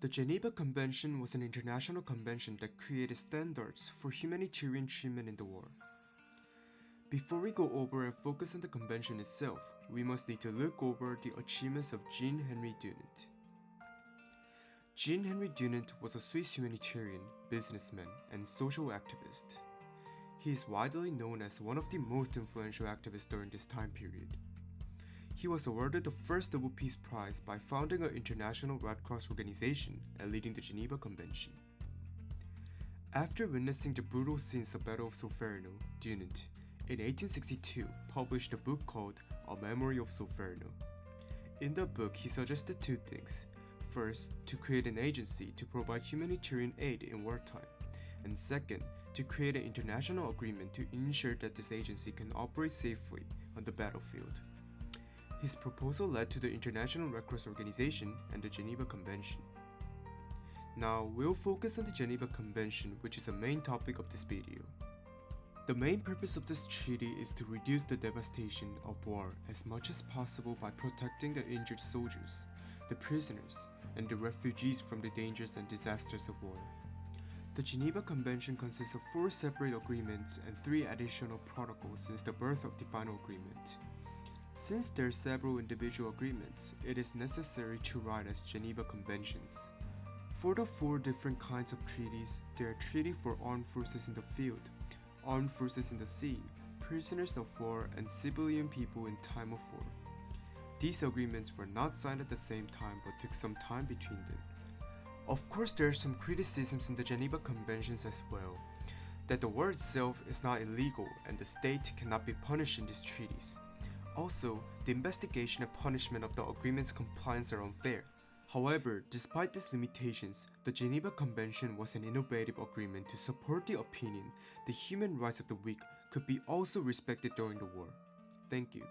The Geneva Convention was an international convention that created standards for humanitarian treatment in the war. Before we go over and focus on the convention itself, we must need to look over the achievements of Jean-Henri Dunant. Jean-Henri Dunant was a Swiss humanitarian, businessman, and social activist. He is widely known as one of the most influential activists during this time period. He was awarded the first Nobel Peace Prize by founding an international Red Cross organization and leading the Geneva Convention. After witnessing the brutal scenes of the Battle of Solferino, Dunant, in 1862, published a book called A Memory of Solferino. In the book, he suggested two things. First, to create an agency to provide humanitarian aid in wartime, and second, to create an international agreement to ensure that this agency can operate safely on the battlefield. His proposal led to the International Red Cross Organization and the Geneva Convention. Now, we'll focus on the Geneva Convention, which is the main topic of this video. The main purpose of this treaty is to reduce the devastation of war as much as possible by protecting the injured soldiers, the prisoners, and the refugees from the dangers and disasters of war. The Geneva Convention consists of 4 separate agreements and 3 additional protocols since the birth of the final agreement. Since there are several individual agreements, it is necessary to write as Geneva Conventions. For the 4 different kinds of treaties, there are treaty for armed forces in the field, armed forces in the sea, prisoners of war, and civilian people in time of war. These agreements were not signed at the same time but took some time between them. Of course, there are some criticisms in the Geneva Conventions as well, that the war itself is not illegal and the state cannot be punished in these treaties. Also, the investigation and punishment of the agreement's compliance are unfair. However, despite these limitations, the Geneva Convention was an innovative agreement to support the opinion that human rights of the weak could be also respected during the war. Thank you.